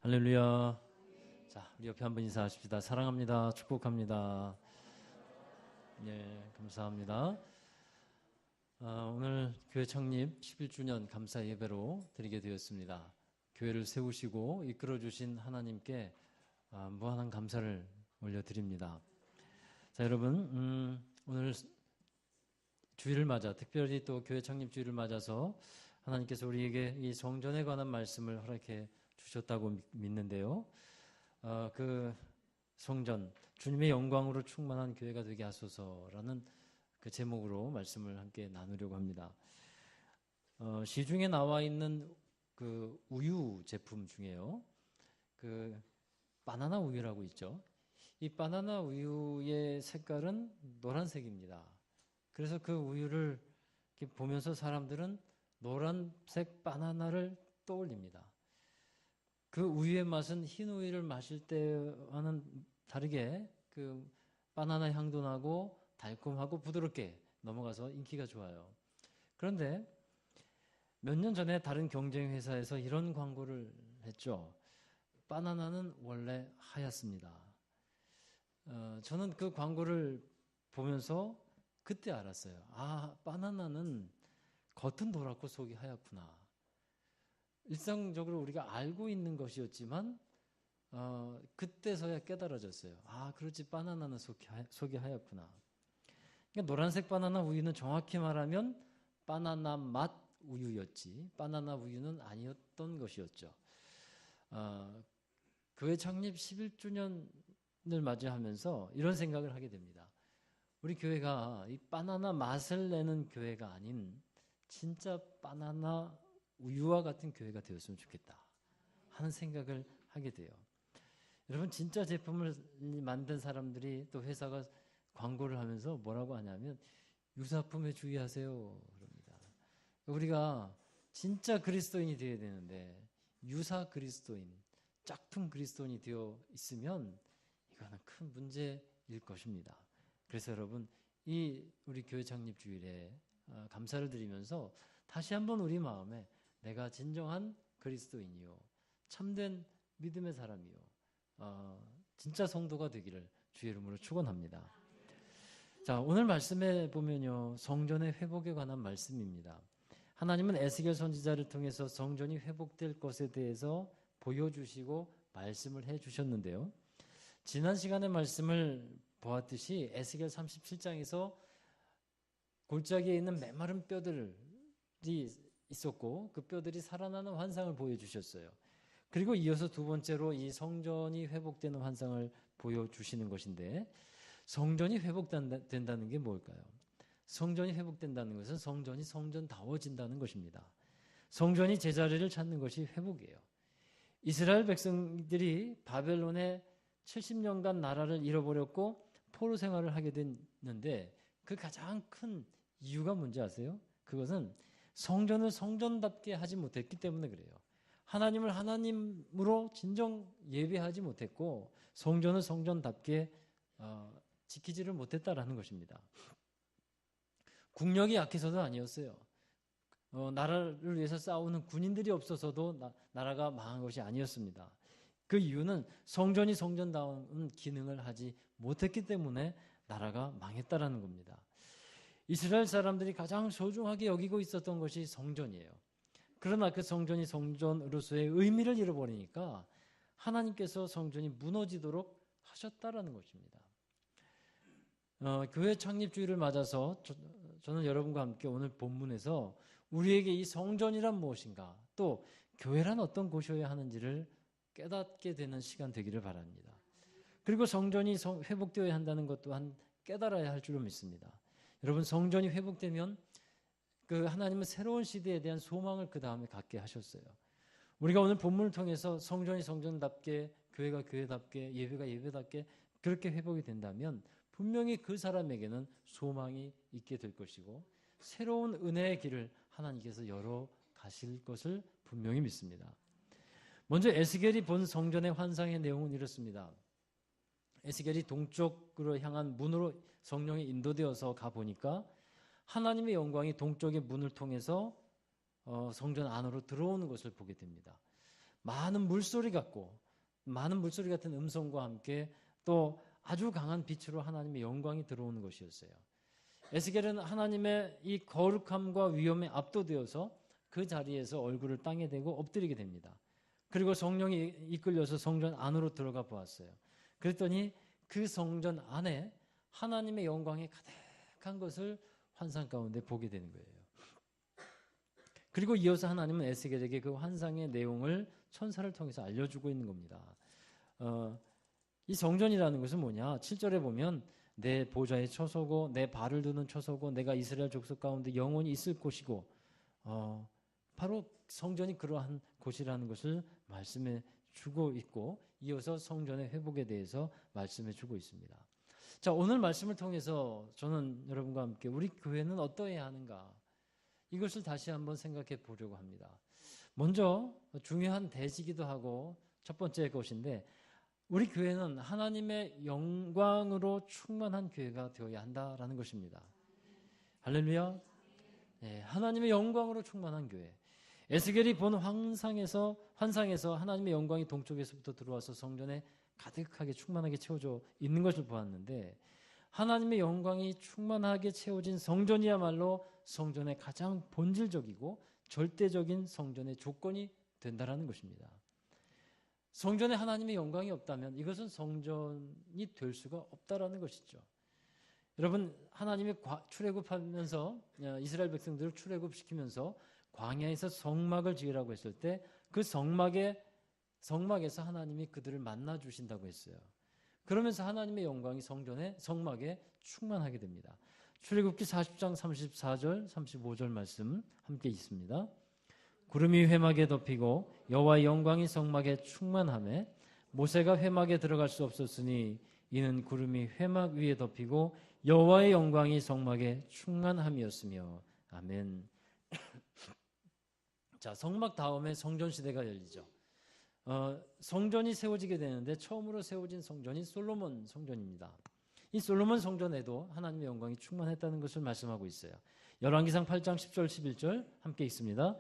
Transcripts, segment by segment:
할렐루야. 자, 우리 옆에 한번 인사하십시다. 사랑합니다. 축복합니다. 네, 감사합니다. 오늘 교회 창립 11주년 감사 예배로 드리게 되었습니다. 교회를 세우시고 이끌어주신 하나님께 무한한 감사를 올려드립니다. 자, 여러분, 오늘 주일을 맞아, 특별히 또 교회 창립 주일을 맞아서 하나님께서 우리에게 이 성전에 관한 말씀을 허락해 주셨다고 믿는데요. 그 성전, 주님의 영광으로 충만한 교회가 되게 하소서라는 그 제목으로 말씀을 함께 나누려고 합니다. 시중에 나와 있는 그 우유 제품 중에요. 그 바나나 우유라고 있죠. 이 바나나 우유의 색깔은 노란색입니다. 그래서 그 우유를 이렇게 보면서 사람들은 노란색 바나나를 떠올립니다. 그 우유의 맛은 흰 우유를 마실 때와는 다르게 그 바나나 향도 나고 달콤하고 부드럽게 넘어가서 인기가 좋아요. 그런데 몇 년 전에 다른 경쟁 회사에서 이런 광고를 했죠. 바나나는 원래 하얗습니다. 저는 그 광고를 보면서 그때 알았어요. 아, 바나나는 겉은 노랗고 속이 하얗구나. 일상적으로 우리가 알고 있는 것이었지만 그때서야 깨달아졌어요. 아, 그렇지, 바나나는 속이 하얗구나. 그러니까 노란색 바나나 우유는 정확히 말하면 바나나 맛 우유였지 바나나 우유는 아니었던 것이었죠. 교회 창립 11주년을 맞이하면서 이런 생각을 하게 됩니다. 우리 교회가 이 바나나 맛을 내는 교회가 아닌 진짜 바나나 우유와 같은 교회가 되었으면 좋겠다 하는 생각을 하게 돼요. 여러분, 진짜 제품을 만든 사람들이 또 회사가 광고를 하면서 뭐라고 하냐면 유사품에 주의하세요 그럽니다. 우리가 진짜 그리스도인이 되어야 되는데 유사 그리스도인, 짝퉁 그리스도인이 되어 있으면 이거는 큰 문제일 것입니다. 그래서 여러분, 이 우리 교회 창립 주일에 감사를 드리면서 다시 한번 우리 마음에 내가 진정한 그리스도인이요, 참된 믿음의 사람이요, 진짜 성도가 되기를 주의 이름으로 축원합니다. 자, 오늘 말씀에 보면요, 성전의 회복에 관한 말씀입니다. 하나님은 에스겔 선지자를 통해서 성전이 회복될 것에 대해서 보여주시고 말씀을 해주셨는데요. 지난 시간에 말씀을 보았듯이 에스겔 37장에서 골짜기에 있는 메마른 뼈들이 있었고 그 뼈들이 살아나는 환상을 보여주셨어요. 그리고 이어서 두 번째로 이 성전이 회복되는 환상을 보여주시는 것인데, 성전이 회복된다는 게 뭘까요? 성전이 회복된다는 것은 성전이 성전다워진다는 것입니다. 성전이 제자리를 찾는 것이 회복이에요. 이스라엘 백성들이 바벨론에 70년간 나라를 잃어버렸고 포로 생활을 하게 됐는데 그 가장 큰 이유가 뭔지 아세요? 그것은 성전을 성전답게 하지 못했기 때문에 그래요. 하나님을 하나님으로 진정 예배하지 못했고 성전을 성전답게 지키지를 못했다라는 것입니다. 국력이 약해서도 아니었어요. 나라를 위해서 싸우는 군인들이 없어서도 나라가 망한 것이 아니었습니다. 그 이유는 성전이 성전다운 기능을 하지 못했기 때문에 나라가 망했다라는 겁니다. 이스라엘 사람들이 가장 소중하게 여기고 있었던 것이 성전이에요. 그러나 그 성전이 성전으로서의 의미를 잃어버리니까 하나님께서 성전이 무너지도록 하셨다라는 것입니다. 교회 창립주일을 맞아서 저는 여러분과 함께 오늘 본문에서 우리에게 이 성전이란 무엇인가, 또 교회란 어떤 곳이어야 하는지를 깨닫게 되는 시간 되기를 바랍니다. 그리고 성전이 회복되어야 한다는 것 또한 깨달아야 할 줄로 믿습니다. 여러분, 성전이 회복되면 그 하나님은 새로운 시대에 대한 소망을 그 다음에 갖게 하셨어요. 우리가 오늘 본문을 통해서 성전이 성전답게, 교회가 교회답게, 예배가 예배답게 그렇게 회복이 된다면 분명히 그 사람에게는 소망이 있게 될 것이고 새로운 은혜의 길을 하나님께서 열어 가실 것을 분명히 믿습니다. 먼저 에스겔이 본 성전의 환상의 내용은 이렇습니다. 에스겔이 동쪽으로 향한 문으로 성령이 인도되어서 가보니까 하나님의 영광이 동쪽의 문을 통해서 성전 안으로 들어오는 것을 보게 됩니다. 많은 물소리 같고 많은 물소리 같은 음성과 함께 또 아주 강한 빛으로 하나님의 영광이 들어오는 것이었어요. 에스겔은 하나님의 이 거룩함과 위엄에 압도되어서 그 자리에서 얼굴을 땅에 대고 엎드리게 됩니다. 그리고 성령이 이끌려서 성전 안으로 들어가 보았어요. 그랬더니 그 성전 안에 하나님의 영광이 가득한 것을 환상 가운데 보게 되는 거예요. 그리고 이어서 하나님은 에스겔에게 그 환상의 내용을 천사를 통해서 알려주고 있는 겁니다. 이 성전이라는 것은 뭐냐? 7절에 보면 내 보좌에 처소고 내 발을 두는 처소고 내가 이스라엘 족속 가운데 영원히 있을 곳이고 바로 성전이 그러한 곳이라는 것을 말씀해 주고 있고 이어서 성전의 회복에 대해서 말씀해 주고 있습니다. 자, 오늘 말씀을 통해서 저는 여러분과 함께 우리 교회는 어떠해야 하는가 이것을 다시 한번 생각해 보려고 합니다. 먼저 중요한 대지기도 하고 첫 번째 것인데 우리 교회는 하나님의 영광으로 충만한 교회가 되어야 한다라는 것입니다. 할렐루야. 네, 하나님의 영광으로 충만한 교회. 에스겔이 본 환상에서 하나님의 영광이 동쪽에서부터 들어와서 성전에 가득하게 충만하게 채워져 있는 것을 보았는데 하나님의 영광이 충만하게 채워진 성전이야말로 성전의 가장 본질적이고 절대적인 성전의 조건이 된다라는 것입니다. 성전에 하나님의 영광이 없다면 이것은 성전이 될 수가 없다라는 것이죠. 여러분, 하나님이 출애굽하면서 이스라엘 백성들을 출애굽시키면서 광야에서 성막을 지으라고 했을 때 그 성막에서 하나님이 그들을 만나 주신다고 했어요. 그러면서 하나님의 영광이 성막에 충만하게 됩니다. 출애굽기 40장 34절 35절 말씀 함께 있습니다. 구름이 회막에 덮이고 여호와의 영광이 성막에 충만하매 모세가 회막에 들어갈 수 없었으니 이는 구름이 회막 위에 덮이고 여호와의 영광이 성막에 충만함이었으며. 아멘. 자, 성막 다음에 성전 시대가 열리죠. 성전이 세워지게 되는데 처음으로 세워진 성전이 솔로몬 성전입니다. 이 솔로몬 성전에도 하나님의 영광이 충만했다는 것을 말씀하고 있어요. 열왕기상 8장 10절 11절 함께 읽습니다.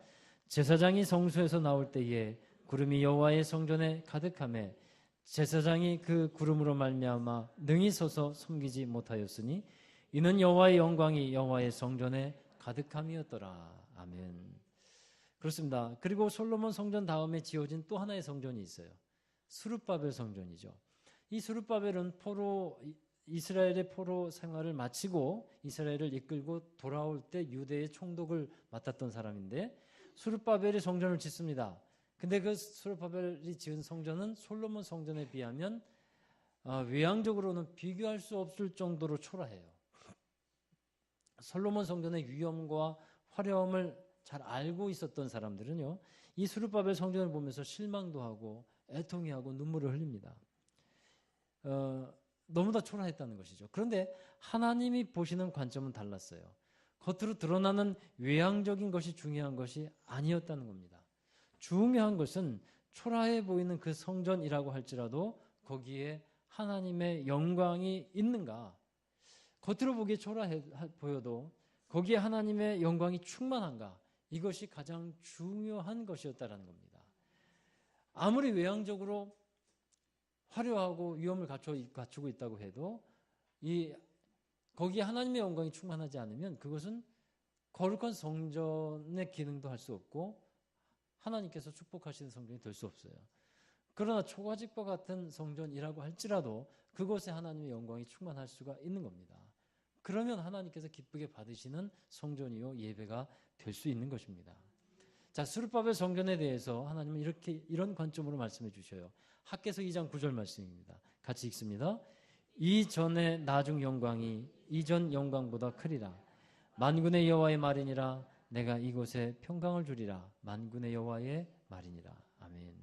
제사장이 성소에서 나올 때에 구름이 여호와의 성전에 가득하매 제사장이 그 구름으로 말미암아 능히 서서 섬기지 못하였으니 이는 여호와의 영광이 여호와의 성전에 가득함이었더라. 아멘. 그렇습니다. 그리고 솔로몬 성전 다음에 지어진 또 하나의 성전이 있어요. 스룹바벨 성전이죠. 이 스룹바벨은 이스라엘의 포로 생활을 마치고 이스라엘을 이끌고 돌아올 때 유대의 총독을 맡았던 사람인데 스룹바벨이 성전을 짓습니다. 근데 그 스룹바벨이 지은 성전은 솔로몬 성전에 비하면 외향적으로는 비교할 수 없을 정도로 초라해요. 솔로몬 성전의 위엄과 화려함을 잘 알고 있었던 사람들은요, 이 스룹바벨 성전을 보면서 실망도 하고 애통해하고 눈물을 흘립니다. 너무나 초라했다는 것이죠. 그런데 하나님이 보시는 관점은 달랐어요. 겉으로 드러나는 외향적인 것이 중요한 것이 아니었다는 겁니다. 중요한 것은 초라해 보이는 그 성전이라고 할지라도 거기에 하나님의 영광이 있는가, 겉으로 보기에 초라해 보여도 거기에 하나님의 영광이 충만한가, 이것이 가장 중요한 것이었다라는 겁니다. 아무리 외향적으로 화려하고 위엄을 갖추고 있다고 해도 거기에 하나님의 영광이 충만하지 않으면 그것은 거룩한 성전의 기능도 할 수 없고 하나님께서 축복하시는 성전이 될 수 없어요. 그러나 초가집과 같은 성전이라고 할지라도 그곳에 하나님의 영광이 충만할 수가 있는 겁니다. 그러면 하나님께서 기쁘게 받으시는 성전이요 예배가 될 수 있는 것입니다. 자, 스룹바벨 성전에 대해서 하나님은 이런 관점으로 말씀해 주셔요. 학개서 2장 9절 말씀입니다. 같이 읽습니다. 이전의 나중 영광이 이전 영광보다 크리라. 만군의 여호와의 말이니라. 내가 이곳에 평강을 주리라. 만군의 여호와의 말이니라. 아멘.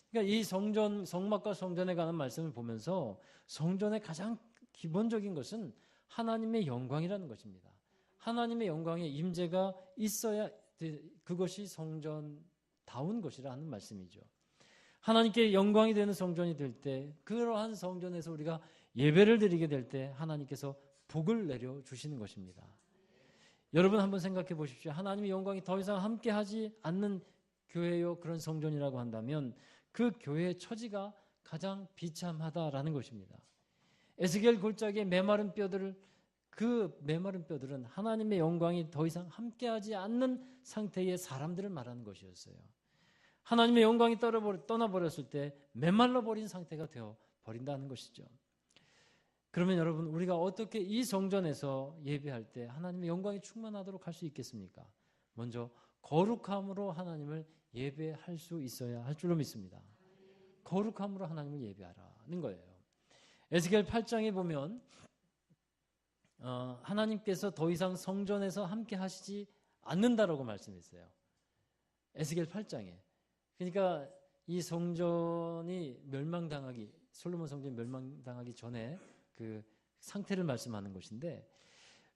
그러니까 이 성막과 성전에 관한 말씀을 보면서 성전의 가장 기본적인 것은 하나님의 영광이라는 것입니다. 하나님의 영광의 임재가 있어야 그것이 성전다운 것이라는 말씀이죠. 하나님께 영광이 되는 성전이 될 때, 그러한 성전에서 우리가 예배를 드리게 될 때 하나님께서 복을 내려주시는 것입니다. 여러분 한번 생각해 보십시오. 하나님의 영광이 더 이상 함께하지 않는 교회요 그런 성전이라고 한다면 그 교회의 처지가 가장 비참하다라는 것입니다. 에스겔 골짜기의 메마른 뼈들을 그 메마른 뼈들은 하나님의 영광이 더 이상 함께하지 않는 상태의 사람들을 말하는 것이었어요. 하나님의 영광이 떠나버렸을 때 메말라 버린 상태가 되어 버린다는 것이죠. 그러면 여러분 우리가 어떻게 이 성전에서 예배할 때 하나님의 영광이 충만하도록 할 수 있겠습니까? 먼저 거룩함으로 하나님을 예배할 수 있어야 할 줄로 믿습니다. 거룩함으로 하나님을 예배하라는 거예요. 에스겔 8장에 보면 하나님께서 더 이상 성전에서 함께 하시지 않는다라고 말씀했어요. 에스겔 8장에. 그러니까 이 성전이 멸망당하기, 솔로몬 성전이 멸망당하기 전에 그 상태를 말씀하는 것인데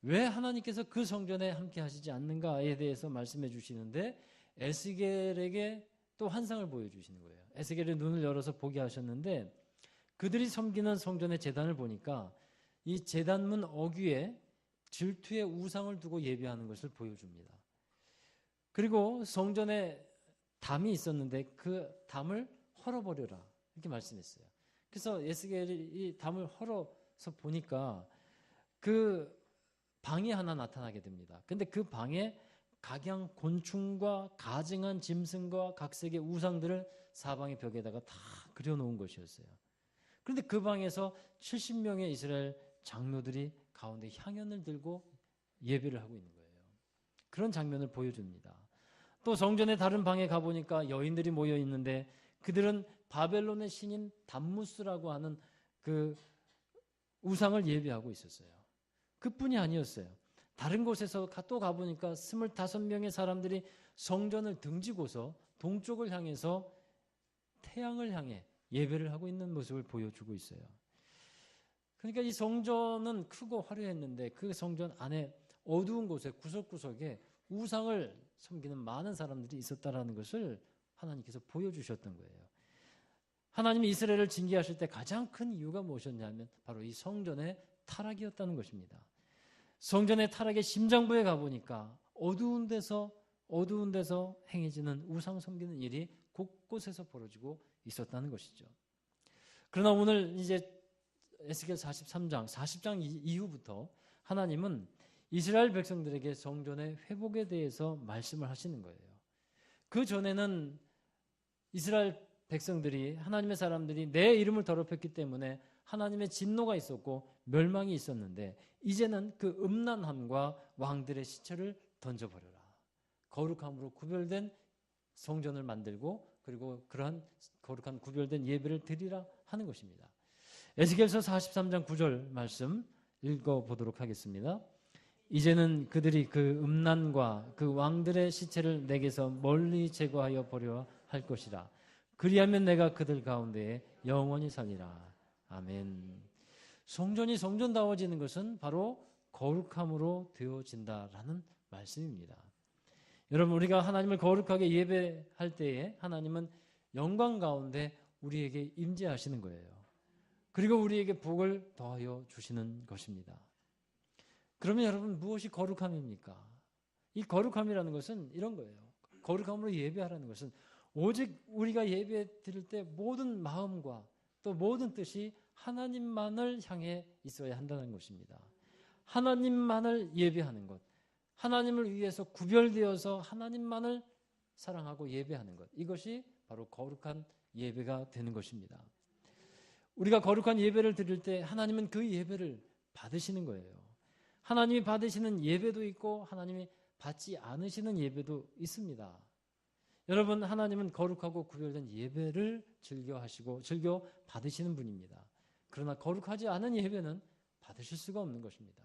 왜 하나님께서 그 성전에 함께 하시지 않는가에 대해서 말씀해 주시는데 에스겔에게 또 환상을 보여주시는 거예요. 에스겔의 눈을 열어서 보게 하셨는데 그들이 섬기는 성전의 제단을 보니까 이 제단문 어귀에 질투의 우상을 두고 예배하는 것을 보여줍니다. 그리고 성전에 담이 있었는데 그 담을 헐어버려라 이렇게 말씀했어요. 그래서 에스겔이 이 담을 헐어서 보니까 그 방이 하나 나타나게 됩니다. 근데 그 방에 각양 곤충과 가증한 짐승과 각색의 우상들을 사방의 벽에다가 다 그려놓은 것이었어요. 그런데 그 방에서 70명의 이스라엘 장로들이 가운데 향연을 들고 예배를 하고 있는 거예요. 그런 장면을 보여줍니다. 또 성전의 다른 방에 가보니까 여인들이 모여 있는데 그들은 바벨론의 신인 담무스라고 하는 그 우상을 예배하고 있었어요. 그뿐이 아니었어요. 다른 곳에서 또 가보니까 25명의 사람들이 성전을 등지고서 동쪽을 향해서 태양을 향해 예배를 하고 있는 모습을 보여주고 있어요. 그러니까 이 성전은 크고 화려했는데 그 성전 안에 어두운 곳에 구석구석에 우상을 섬기는 많은 사람들이 있었다라는 것을 하나님께서 보여주셨던 거예요. 하나님이 이스라엘을 징계하실 때 가장 큰 이유가 무엇이었냐면 바로 이 성전의 타락이었다는 것입니다. 성전의 타락의 심장부에 가보니까 어두운 데서 행해지는 우상 섬기는 일이 곳곳에서 벌어지고 있었다는 것이죠. 그러나 오늘 이제 에스겔 43장, 40장 이후부터 하나님은 이스라엘 백성들에게 성전의 회복에 대해서 말씀을 하시는 거예요. 그 전에는 이스라엘 백성들이 하나님의 사람들이 내 이름을 더럽혔기 때문에 하나님의 진노가 있었고 멸망이 있었는데 이제는 그 음란함과 왕들의 시체를 던져버려라. 거룩함으로 구별된 성전을 만들고 그리고 그러한 거룩한 구별된 예배를 드리라 하는 것입니다. 에스겔서 43장 9절 말씀 읽어보도록 하겠습니다. 이제는 그들이 그 음란과 그 왕들의 시체를 내게서 멀리 제거하여 버려야 할 것이라. 그리하면 내가 그들 가운데에 영원히 살리라. 아멘. 성전이 성전다워지는 것은 바로 거룩함으로 되어진다라는 말씀입니다. 여러분 우리가 하나님을 거룩하게 예배할 때에 하나님은 영광 가운데 우리에게 임재하시는 거예요. 그리고 우리에게 복을 더하여 주시는 것입니다. 그러면 여러분 무엇이 거룩함입니까? 이 거룩함이라는 것은 이런 거예요. 거룩함으로 예배하라는 것은 오직 우리가 예배 드릴 때 모든 마음과 또 모든 뜻이 하나님만을 향해 있어야 한다는 것입니다. 하나님만을 예배하는 것, 하나님을 위해서 구별되어서 하나님만을 사랑하고 예배하는 것, 이것이 바로 거룩한 예배가 되는 것입니다. 우리가 거룩한 예배를 드릴 때 하나님은 그 예배를 받으시는 거예요. 하나님이 받으시는 예배도 있고 하나님이 받지 않으시는 예배도 있습니다. 여러분 하나님은 거룩하고 구별된 예배를 즐겨 받으시는 분입니다. 그러나 거룩하지 않은 예배는 받으실 수가 없는 것입니다.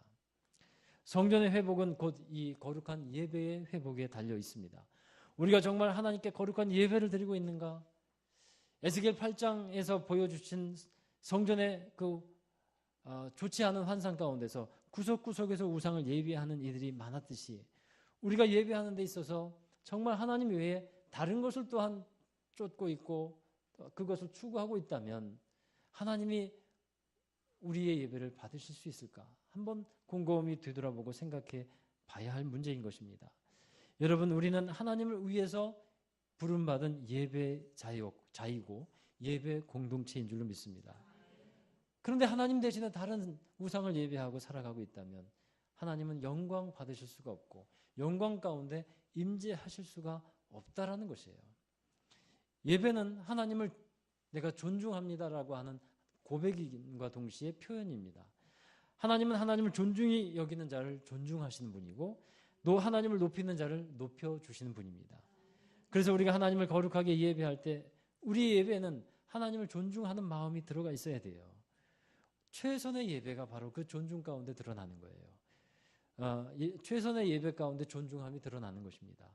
성전의 회복은 곧 이 거룩한 예배의 회복에 달려 있습니다. 우리가 정말 하나님께 거룩한 예배를 드리고 있는가? 에스겔 8장에서 보여주신 성전의 좋지 않은 환상 가운데서 구석구석에서 우상을 예배하는 이들이 많았듯이 우리가 예배하는 데 있어서 정말 하나님 외에 다른 것을 또한 쫓고 있고 그것을 추구하고 있다면 하나님이 우리의 예배를 받으실 수 있을까? 한번 곰곰이 되돌아보고 생각해 봐야 할 문제인 것입니다. 여러분 우리는 하나님을 위해서 부름받은 예배 자이고 예배 공동체인 줄로 믿습니다. 그런데 하나님 대신에 다른 우상을 예배하고 살아가고 있다면 하나님은 영광 받으실 수가 없고 영광 가운데 임재하실 수가 없다라는 것이에요. 예배는 하나님을 내가 존중합니다라고 하는 고백임과 동시에 표현입니다. 하나님은 하나님을 존중히 여기는 자를 존중하시는 분이고 또 하나님을 높이는 자를 높여주시는 분입니다. 그래서 우리가 하나님을 거룩하게 예배할 때 우리 예배는 하나님을 존중하는 마음이 들어가 있어야 돼요. 최선의 예배가 바로 그 존중 가운데 드러나는 거예요. 최선의 예배 가운데 존중함이 드러나는 것입니다.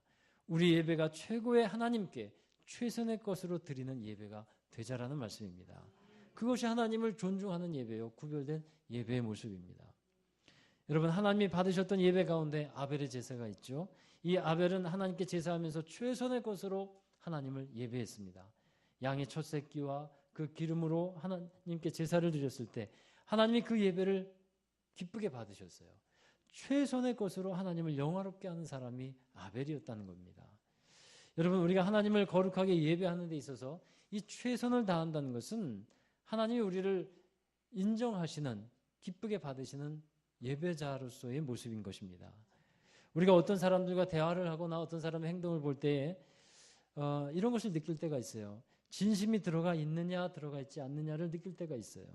우리 예배가 최고의 하나님께 최선의 것으로 드리는 예배가 되자라는 말씀입니다. 그것이 하나님을 존중하는 예배요, 구별된 예배의 모습입니다. 여러분, 하나님이 받으셨던 예배 가운데 아벨의 제사가 있죠. 이 아벨은 하나님께 제사하면서 최선의 것으로 하나님을 예배했습니다. 양의 첫 새끼와 그 기름으로 하나님께 제사를 드렸을 때 하나님이 그 예배를 기쁘게 받으셨어요. 최선의 것으로 하나님을 영화롭게 하는 사람이 아벨이었다는 겁니다. 여러분, 우리가 하나님을 거룩하게 예배하는 데 있어서 이 최선을 다한다는 것은 하나님이 우리를 인정하시는, 기쁘게 받으시는 예배자로서의 모습인 것입니다. 우리가 어떤 사람들과 대화를 하거나 어떤 사람의 행동을 볼 때에 이런 것을 느낄 때가 있어요. 진심이 들어가 있느냐 들어가 있지 않느냐를 느낄 때가 있어요.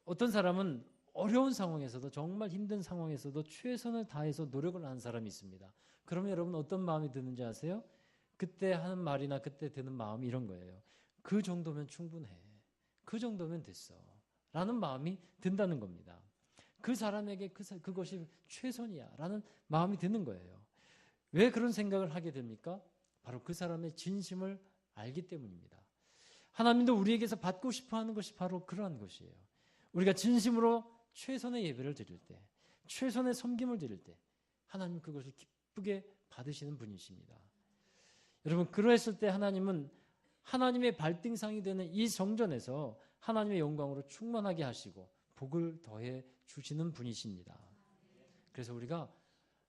어떤 사람은 어려운 상황에서도 정말 힘든 상황에서도 최선을 다해서 노력을 하는 사람이 있습니다. 그러면 여러분 어떤 마음이 드는지 아세요? 그때 하는 말이나 그때 드는 마음이 이런 거예요. 그 정도면 충분해. 그 정도면 됐어. 라는 마음이 든다는 겁니다. 그 사람에게 그것이 최선이야 라는 마음이 드는 거예요. 왜 그런 생각을 하게 됩니까? 바로 그 사람의 진심을 알기 때문입니다. 하나님도 우리에게서 받고 싶어하는 것이 바로 그러한 것이에요. 우리가 진심으로 최선의 예배를 드릴 때, 최선의 섬김을 드릴 때 하나님 그것을 기쁘게 받으시는 분이십니다. 여러분, 그러했을 때 하나님은 하나님의 발등상이 되는 이 성전에서 하나님의 영광으로 충만하게 하시고 복을 더해 주시는 분이십니다. 그래서 우리가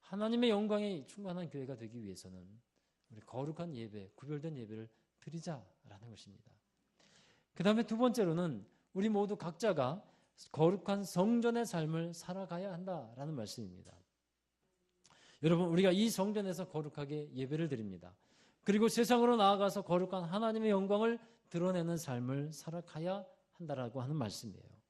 하나님의 영광에 충만한 교회가 되기 위해서는 우리 거룩한 예배, 구별된 예배를 드리자라는 것입니다. 그 다음에 두 번째로는 우리 모두 각자가 거룩한 성전의 삶을 살아가야 한다라는 말씀입니다. 여러분, 우리가 이 성전에서 거룩하게 예배를 드립니다. 그리고 세상으로 나아가서 거룩한 하나님의 영광을 드러내는 삶을 살아가야 한다라고 하는 말씀이에요.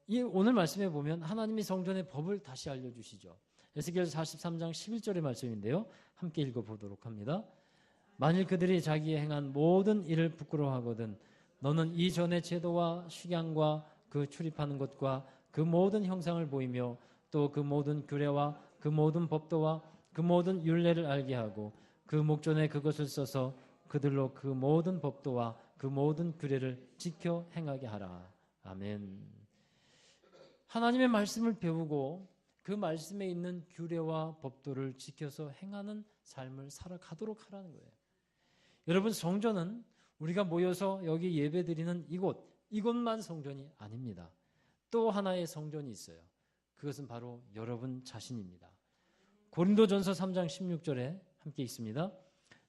이 오늘 말씀에 보면 하나님이 성전의 법을 다시 알려주시죠. 에스겔 43장 11절의 말씀인데요. 함께 읽어보도록 합니다. 만일 그들이 자기의 행한 모든 일을 부끄러워하거든 너는 이전의 제도와 식양과 그 출입하는 것과 그 모든 형상을 보이며 또 그 모든 규례와 그 모든 법도와 그 모든 율례를 알게 하고 그 목전에 그것을 써서 그들로 그 모든 법도와 그 모든 규례를 지켜 행하게 하라. 아멘. 하나님의 말씀을 배우고 그 말씀에 있는 규례와 법도를 지켜서 행하는 삶을 살아가도록 하라는 거예요. 여러분, 성전은 우리가 모여서 여기 예배드리는 이곳만 성전이 아닙니다. 또 하나의 성전이 있어요. 그것은 바로 여러분 자신입니다. 고린도전서 3장 16절에 함께 있습니다.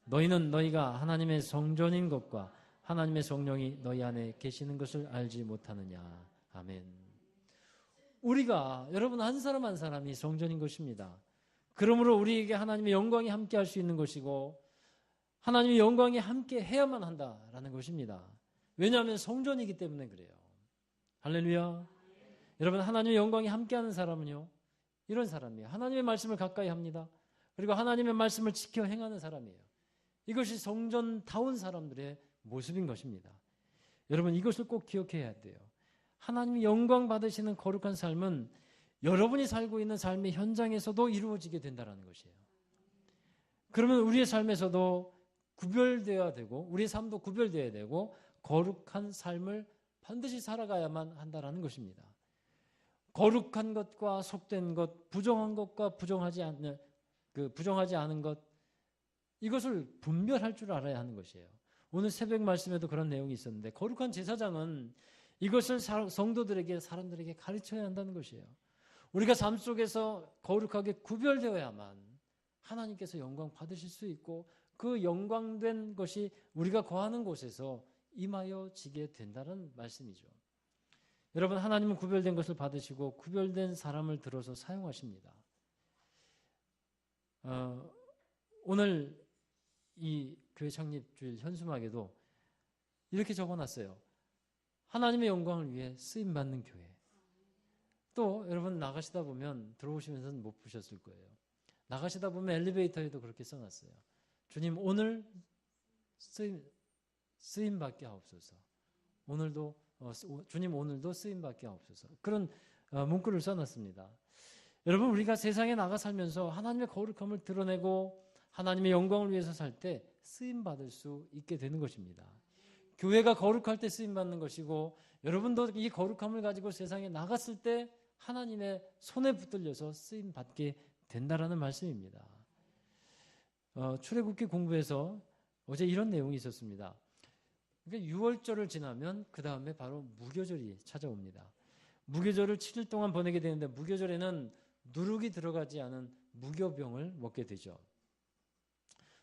너희는 너희가 하나님의 성전인 것과 하나님의 성령이 너희 안에 계시는 것을 알지 못하느냐. 아멘. 우리가 여러분 한 사람 한 사람이 성전인 것입니다. 그러므로 우리에게 하나님의 영광이 함께 할 수 있는 것이고 하나님의 영광이 함께 해야만 한다라는 것입니다. 왜냐하면 성전이기 때문에 그래요. 할렐루야. 여러분, 하나님의 영광이 함께하는 사람은요, 이런 사람이에요. 하나님의 말씀을 가까이 합니다. 그리고 하나님의 말씀을 지켜 행하는 사람이에요. 이것이 성전다운 사람들의 모습인 것입니다. 여러분, 이것을 꼭 기억해야 돼요. 하나님이 영광 받으시는 거룩한 삶은 여러분이 살고 있는 삶의 현장에서도 이루어지게 된다는 것이에요. 그러면 우리의 삶에서도 구별되어야 되고 우리의 삶도 구별되어야 되고 거룩한 삶을 반드시 살아가야만 한다는 것입니다. 거룩한 것과 속된 것, 부정한 것과 부정하지 않은 것, 이것을 분별할 줄 알아야 하는 것이에요. 오늘 새벽 말씀에도 그런 내용이 있었는데 거룩한 제사장은 이것을 성도들에게, 사람들에게 가르쳐야 한다는 것이에요. 우리가 삶 속에서 거룩하게 구별되어야만 하나님께서 영광 받으실 수 있고 그 영광된 것이 우리가 거하는 곳에서 임하여 지게 된다는 말씀이죠. 여러분, 하나님은 구별된 것을 받으시고 구별된 사람을 들어서 사용하십니다. 오늘 이 교회 창립주일 현수막에도 이렇게 적어놨어요. 하나님의 영광을 위해 쓰임받는 교회. 또 여러분 나가시다 보면 들어오시면서는 못 보셨을 거예요. 나가시다 보면 엘리베이터에도 그렇게 써놨어요. 주님 오늘 쓰임받게 하옵소서. 오늘도 주님 오늘도 쓰임받게 하옵소서. 그런 문구를 써놨습니다. 여러분, 우리가 세상에 나가 살면서 하나님의 거룩함을 드러내고 하나님의 영광을 위해서 살 때 쓰임받을 수 있게 되는 것입니다. 교회가 거룩할 때 쓰임받는 것이고 여러분도 이 거룩함을 가지고 세상에 나갔을 때 하나님의 손에 붙들려서 쓰임받게 된다라는 말씀입니다. 출애굽기 공부에서 어제 이런 내용이 있었습니다. 그러니까 6월절을 지나면 그 다음에 바로 무교절이 찾아옵니다. 무교절을 7일 동안 보내게 되는데 무교절에는 누룩이 들어가지 않은 무교병을 먹게 되죠.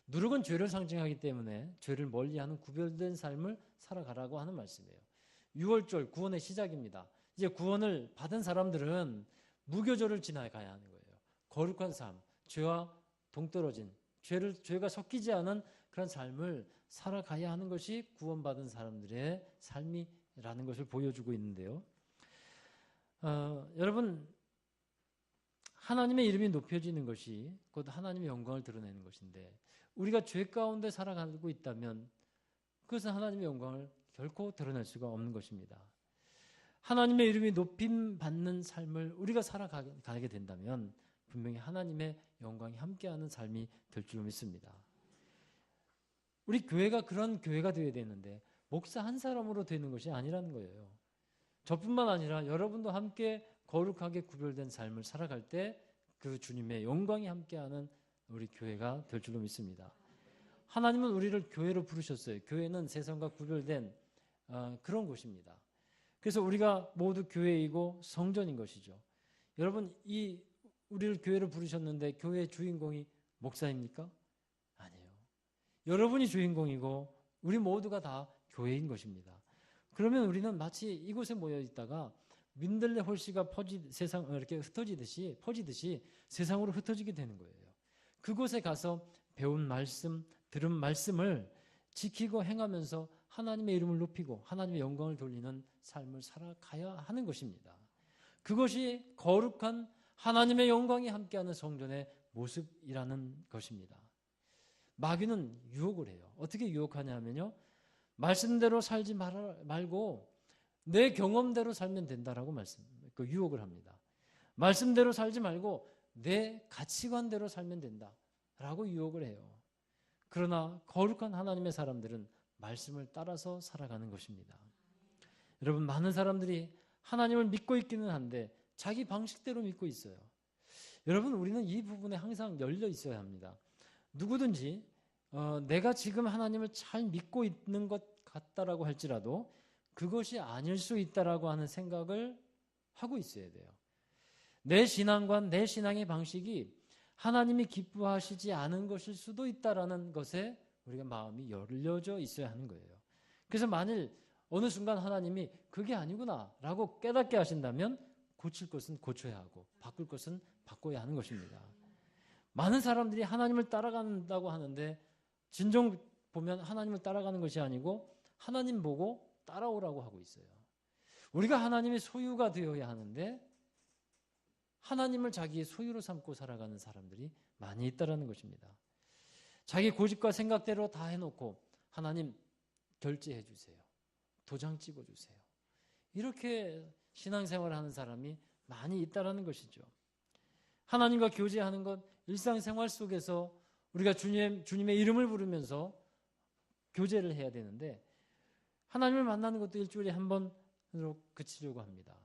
누룩은 죄를 상징하기 때문에 죄를 멀리하는 구별된 삶을 살아가라고 하는 말씀이에요. 6월절 구원의 시작입니다. 이제 구원을 받은 사람들은 무교절을 지나가야 하는 거예요. 거룩한 삶, 죄와 동떨어진 죄가 섞이지 않은 그런 삶을 살아가야 하는 것이 구원받은 사람들의 삶이라는 것을 보여주고 있는데요. 여러분, 하나님의 이름이 높여지는 것이 곧 하나님의 영광을 드러내는 것인데 우리가 죄 가운데 살아가고 있다면 그것은 하나님의 영광을 결코 드러낼 수가 없는 것입니다. 하나님의 이름이 높임받는 삶을 우리가 살아가게 된다면 분명히 하나님의 영광이 함께하는 삶이 될 줄 믿습니다. 우리 교회가 그런 교회가 되어야 되는데 목사 한 사람으로 되는 것이 아니라는 거예요. 저뿐만 아니라 여러분도 함께 거룩하게 구별된 삶을 살아갈 때 그 주님의 영광이 함께하는 우리 교회가 될 줄로 믿습니다. 하나님은 우리를 교회로 부르셨어요. 교회는 세상과 구별된 그런 곳입니다. 그래서 우리가 모두 교회이고 성전인 것이죠. 여러분, 우리를 교회로 부르셨는데 교회의 주인공이 목사입니까? 아니에요. 여러분이 주인공이고 우리 모두가 다 교회인 것입니다. 그러면 우리는 마치 이곳에 모여 있다가 민들레 홀씨가 이렇게 퍼지듯이 세상으로 흩어지게 되는 거예요. 그곳에 가서 배운 말씀, 들은 말씀을 지키고 행하면서 하나님의 이름을 높이고 하나님의 영광을 돌리는 삶을 살아가야 하는 것입니다. 그것이 거룩한 하나님의 영광이 함께하는 성전의 모습이라는 것입니다. 마귀는 유혹을 해요. 어떻게 유혹하냐 하면요. 말씀대로 살지 말고 내 경험대로 살면 된다라고 유혹을 합니다. 말씀대로 살지 말고 내 가치관대로 살면 된다라고 유혹을 해요. 그러나 거룩한 하나님의 사람들은 말씀을 따라서 살아가는 것입니다. 여러분, 많은 사람들이 하나님을 믿고 있기는 한데 자기 방식대로 믿고 있어요. 여러분, 우리는 이 부분에 항상 열려 있어야 합니다. 누구든지 내가 지금 하나님을 잘 믿고 있는 것 같다라고 할지라도 그것이 아닐 수 있다라고 하는 생각을 하고 있어야 돼요. 내 신앙관, 내 신앙의 방식이 하나님이 기뻐하시지 않은 것일 수도 있다라는 것에 우리가 마음이 열려져 있어야 하는 거예요. 그래서 만일 어느 순간 하나님이 그게 아니구나라고 깨닫게 하신다면 고칠 것은 고쳐야 하고 바꿀 것은 바꿔야 하는 것입니다. 많은 사람들이 하나님을 따라간다고 하는데 진정 보면 하나님을 따라가는 것이 아니고 하나님 보고 따라오라고 하고 있어요. 우리가 하나님의 소유가 되어야 하는데 하나님을 자기의 소유로 삼고 살아가는 사람들이 많이 있다는 것입니다. 자기 고집과 생각대로 다 해놓고 하나님 결제해 주세요. 도장 찍어 주세요. 이렇게 신앙생활을 하는 사람이 많이 있다는 것이죠. 하나님과 교제하는 것, 일상생활 속에서 우리가 주님의 이름을 부르면서 교제를 해야 되는데 하나님을 만나는 것도 일주일에 한 번으로 그치려고 합니다.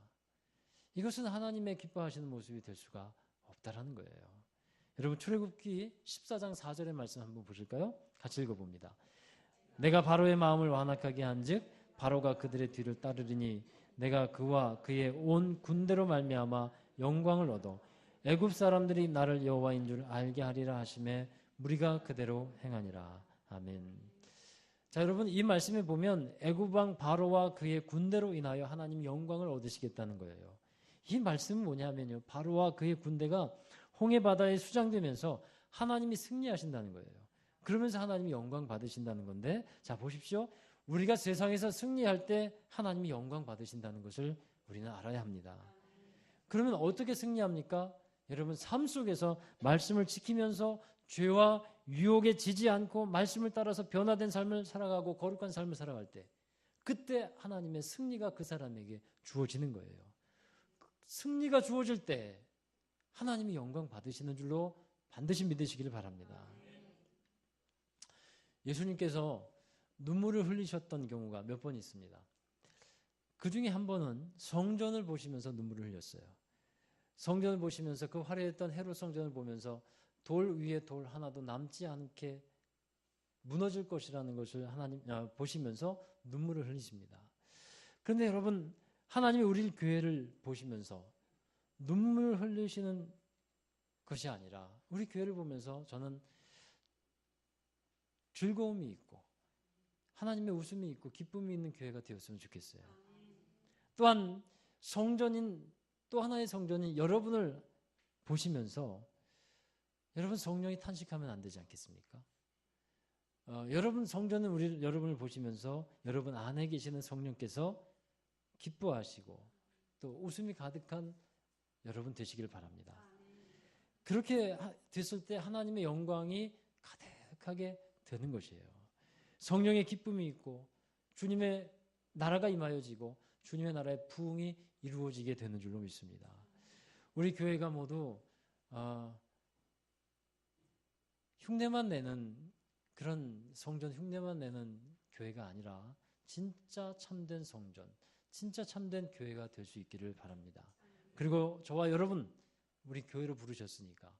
이것은 하나님의 기뻐하시는 모습이 될 수가 없다라는 거예요. 여러분, 출애굽기 14장 4절의 말씀 한번 보실까요? 같이 읽어봅니다. 내가 바로의 마음을 완악하게 한즉 바로가 그들의 뒤를 따르리니 내가 그와 그의 온 군대로 말미암아 영광을 얻어 애굽 사람들이 나를 여호와인 줄 알게 하리라 하심에 무리가 그대로 행하니라. 아멘. 자, 여러분, 이 말씀에 보면 애굽 왕 바로와 그의 군대로 인하여 하나님 영광을 얻으시겠다는 거예요. 이 말씀은 뭐냐면요, 바로와 그의 군대가 홍해 바다에 수장되면서 하나님이 승리하신다는 거예요. 그러면서 하나님이 영광 받으신다는 건데, 자, 보십시오. 우리가 세상에서 승리할 때 하나님이 영광 받으신다는 것을 우리는 알아야 합니다. 그러면 어떻게 승리합니까? 여러분, 삶 속에서 말씀을 지키면서 죄와 유혹에 지지 않고 말씀을 따라서 변화된 삶을 살아가고 거룩한 삶을 살아갈 때, 그때 하나님의 승리가 그 사람에게 주어지는 거예요. 승리가 주어질 때 하나님이 영광 받으시는 줄로 반드시 믿으시기를 바랍니다. 예수님께서 눈물을 흘리셨던 경우가 몇 번 있습니다. 그 중에 한 번은 성전을 보시면서 눈물을 흘렸어요. 성전을 보시면서 그 화려했던 헤롯 성전을 보면서 돌 위에 돌 하나도 남지 않게 무너질 것이라는 것을 하나님 보시면서 눈물을 흘리십니다. 그런데 여러분, 하나님이 우리 교회를 보시면서 눈물 흘리시는 것이 아니라 우리 교회를 보면서 저는 즐거움이 있고 하나님의 웃음이 있고 기쁨이 있는 교회가 되었으면 좋겠어요. 또한 성전인 또 하나의 성전인 여러분을 보시면서 여러분 성령이 탄식하면 안 되지 않겠습니까? 여러분 성전은 여러분을 보시면서 여러분 안에 계시는 성령께서 기뻐하시고 또 웃음이 가득한 여러분 되시길 바랍니다. 그렇게 됐을 때 하나님의 영광이 가득하게 되는 것이에요. 성령의 기쁨이 있고 주님의 나라가 임하여지고 주님의 나라의 부흥이 이루어지게 되는 줄로 믿습니다. 우리 교회가 모두 흉내만 내는 그런 성전 흉내만 내는 교회가 아니라 진짜 참된 성전, 진짜 참된 교회가 될 수 있기를 바랍니다. 그리고 저와 여러분, 우리 교회로 부르셨으니까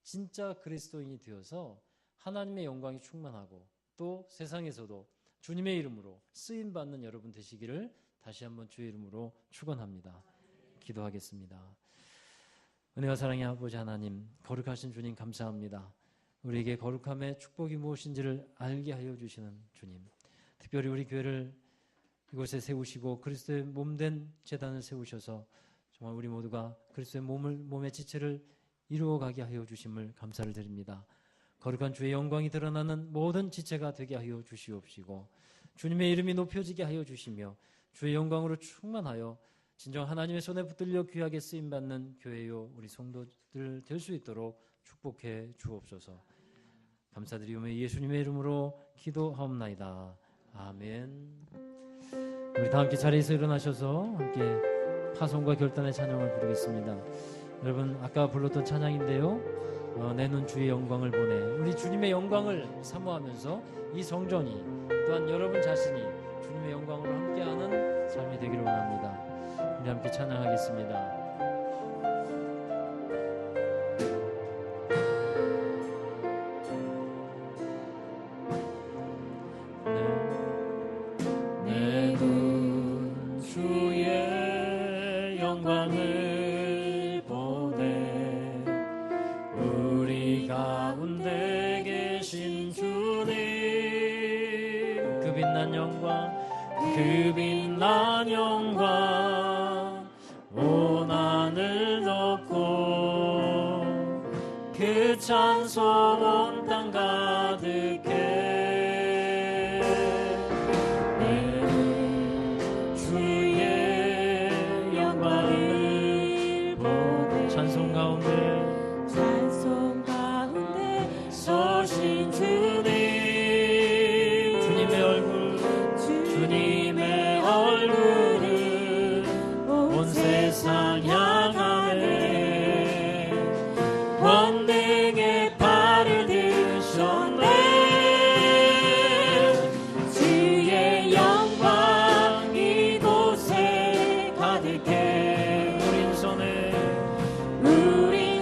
진짜 그리스도인이 되어서 하나님의 영광이 충만하고 또 세상에서도 주님의 이름으로 쓰임받는 여러분 되시기를 다시 한번 주의 이름으로 축원합니다. 기도하겠습니다. 은혜와 사랑의 아버지 하나님, 거룩하신 주님 감사합니다. 우리에게 거룩함의 축복이 무엇인지를 알게 하여 주시는 주님, 특별히 우리 교회를 이곳에 세우시고 그리스도의 몸된 제단을 세우셔서 정말 우리 모두가 그리스도의 몸의 지체를 이루어가게 하여 주심을 감사를 드립니다. 거룩한 주의 영광이 드러나는 모든 지체가 되게 하여 주시옵시고 주님의 이름이 높여지게 하여 주시며 주의 영광으로 충만하여 진정 하나님의 손에 붙들려 귀하게 쓰임받는 교회요 우리 성도들 될 수 있도록 축복해 주옵소서. 감사드리오며 예수님의 이름으로 기도하옵나이다. 아멘. 우리 다 함께 자리에서 일어나셔서 함께 파송과 결단의 찬양을 부르겠습니다. 여러분, 아까 불렀던 찬양인데요, 내 눈 주의 영광을 보내. 우리 주님의 영광을 사모하면서 이 성전이 또한 여러분 자신이 주님의 영광으로 함께하는 삶이 되기를 원합니다. 우리 함께 찬양하겠습니다. 그 빛난 영광 온 하늘 덮고 그 찬송 온 땅 가득해 내 주의 영광을 보내 찬송 가운데 서신 주님 주님의 얼굴을 온 세상 향하네 권능의 발을 드셨네 주의 영광 이곳에 가득해 우린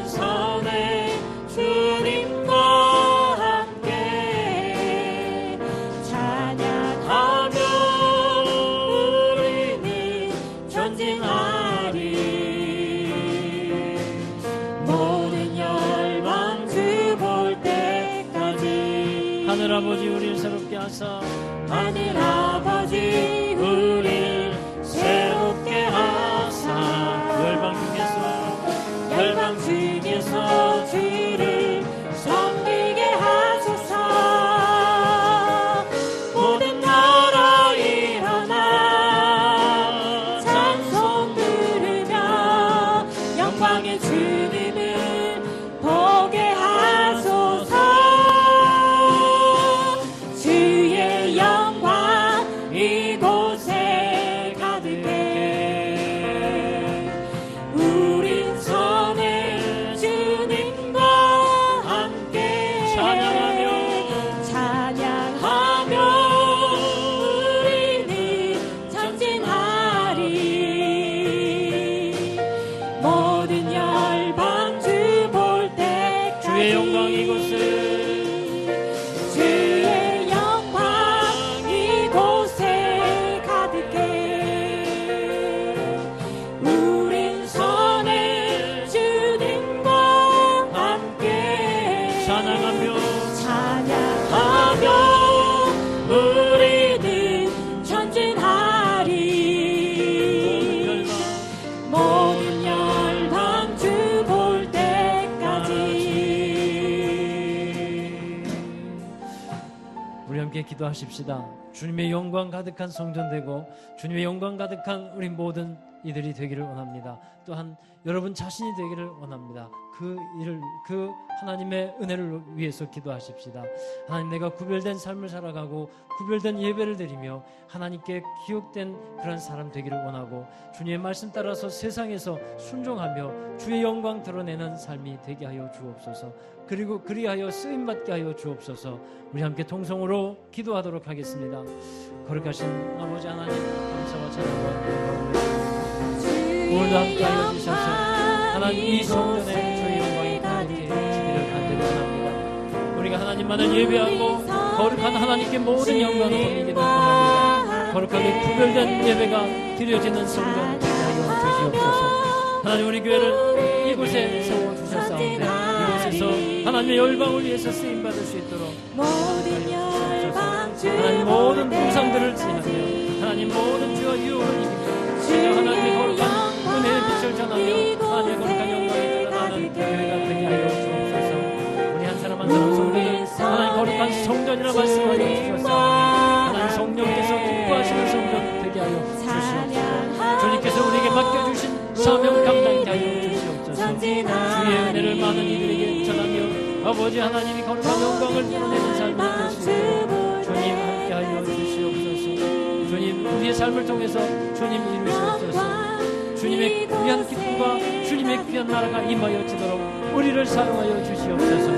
손에 주님과 함께 찬양하며 기도하십시다. 주님의 영광 가득한 성전 되고 주님의 영광 가득한 우리 모든 이들이 되기를 원합니다. 또한 여러분 자신이 되기를 원합니다. 그 하나님의 은혜를 위해서 기도하십시다. 하나님, 내가 구별된 삶을 살아가고 구별된 예배를 드리며 하나님께 기억된 그런 사람 되기를 원하고 주님의 말씀 따라서 세상에서 순종하며 주의 영광 드러내는 삶이 되게 하여 주옵소서. 그리고 그리하여 쓰임받게 하여 주옵소서. 우리 함께 통성으로 기도하도록 하겠습니다. 거룩하신 아버지 하나님, 감사와 찬양과 오늘도 함께하여 주셔서 하나님 이 성전에 주의 영광이 가득해 주기를 간절히 원합니다. 우리가 하나님만을 예배하고 거룩한 하나님께 모든 영광을 돌리기를 원합니다. 거룩하게 구별된 예배가 드려지는 성전 되게 하여 주시옵소서. 하나님, 우리 교회를 이곳에 세워주셨사온데 이곳에서 하나님의 열방을 위해서 쓰임받을 수 있도록 하나님 모든 부상들을 지나며 하나님 모든 죄와 유혹을 이기며 하나님의 거룩한 은혜의 빛을 전하며 하나님의 거룩한 영광이 드러나는 교회가 되게 하여 주옵소서. 우리 한 사람 한 사람 성전을 하나님 거룩한 성전이라 말씀하여 주셨사오니 하나님 성령께서 기뻐하시는 성전 되게 하여 주시옵소서. 주님께서 우리에게 맡겨주신 사명 감당케 하여 주시옵소서. 주의 은혜를 많은 이들에게 전하며 아버지 하나님이 거룩한 영광을 드러내는 삶을 되시도록 주님 함께하여 주시옵소서. 주님, 우리의 삶을 통해서 주님 이루시옵소서. 주님의 귀한 기쁨과 주님의 귀한 나라가 임하여지도록 우리를 사용하여 주시옵소서.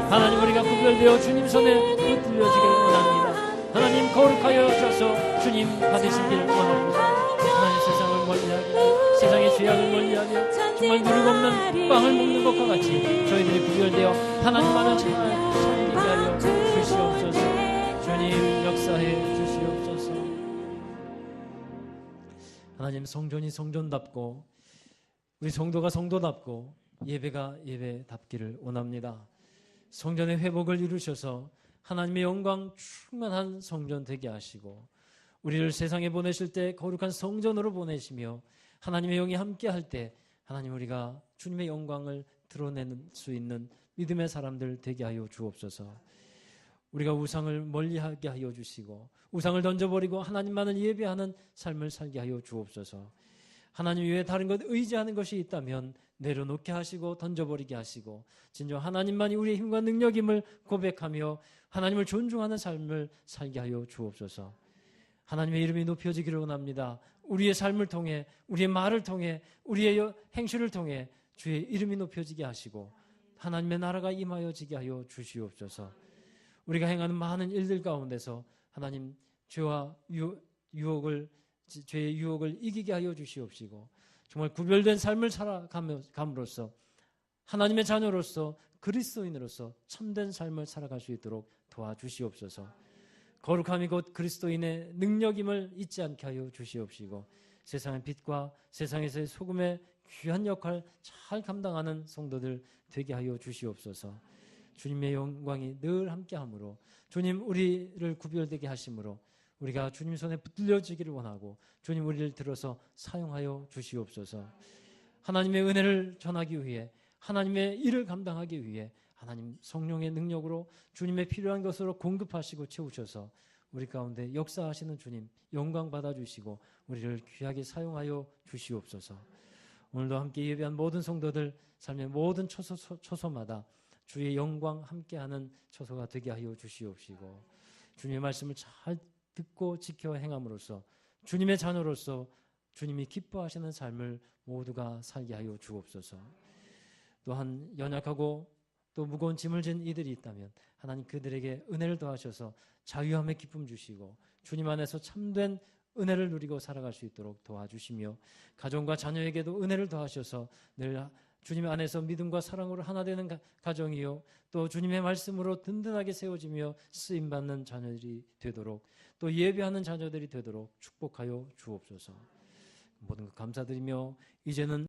하나님, 우리가 구별되어 주님 손에 붙들려지길 원합니다. 하나님, 거룩하여 주셔서 주님 받으시길 원합니다. 하나님, 세상을 멀리하고 세상의 죄악을 멀리하며 정말 누룩 없는 빵을 먹는 것과 같이 저희들이 구별되어 하나님만을 잘 살게 하여 주시옵소서. 주님, 역사해 주시옵소서. 하나님, 성전이 성전답고 우리 성도가 성도답고 예배가 예배답기를 원합니다. 성전의 회복을 이루셔서 하나님의 영광 충만한 성전 되게 하시고 우리를 세상에 보내실 때 거룩한 성전으로 보내시며 하나님의 영이 함께할 때 하나님, 우리가 주님의 영광을 드러내는 수 있는 믿음의 사람들 되게 하여 주옵소서. 우리가 우상을 멀리하게 하여 주시고 우상을 던져버리고 하나님만을 예배하는 삶을 살게 하여 주옵소서. 하나님 외에 다른 것 의지하는 것이 있다면 내려놓게 하시고 던져버리게 하시고 진정 하나님만이 우리의 힘과 능력임을 고백하며 하나님을 존중하는 삶을 살게 하여 주옵소서. 하나님의 이름이 높여지기를 원합니다. 우리의 삶을 통해 우리의 말을 통해 우리의 행실을 통해 주의 이름이 높여지게 하시고 하나님의 나라가 임하여지게 하여 주시옵소서. 우리가 행하는 많은 일들 가운데서 하나님 죄와 죄의 유혹을 이기게 하여 주시옵시고 정말 구별된 삶을 살아감으로써 하나님의 자녀로서 그리스도인으로서 참된 삶을 살아갈 수 있도록 도와주시옵소서. 거룩함이 곧 그리스도인의 능력임을 잊지 않게 하여 주시옵시고 세상의 빛과 세상에서의 소금의 귀한 역할 잘 감당하는 성도들 되게 하여 주시옵소서. 주님의 영광이 늘 함께하므로 주님 우리를 구별되게 하심으로 우리가 주님 손에 붙들려지기를 원하고 주님 우리를 들어서 사용하여 주시옵소서. 하나님의 은혜를 전하기 위해 하나님의 일을 감당하기 위해 하나님 성령의 능력으로 주님의 필요한 것으로 공급하시고 채우셔서 우리 가운데 역사하시는 주님 영광 받아주시고 우리를 귀하게 사용하여 주시옵소서. 오늘도 함께 예배한 모든 성도들 삶의 모든 초소마다 주의 영광 함께하는 초소가 되게 하여 주시옵시고 주님의 말씀을 잘 듣고 지켜 행함으로써 주님의 자녀로서 주님이 기뻐하시는 삶을 모두가 살게 하여 주옵소서. 또한 연약하고 또 무거운 짐을 진 이들이 있다면 하나님 그들에게 은혜를 더하셔서 자유함의 기쁨 주시고 주님 안에서 참된 은혜를 누리고 살아갈 수 있도록 도와주시며 가정과 자녀에게도 은혜를 더하셔서 늘 주님 안에서 믿음과 사랑으로 하나 되는 가정이요 또 주님의 말씀으로 든든하게 세워지며 쓰임받는 자녀들이 되도록 또 예배하는 자녀들이 되도록 축복하여 주옵소서. 모든 것 감사드리며 이제는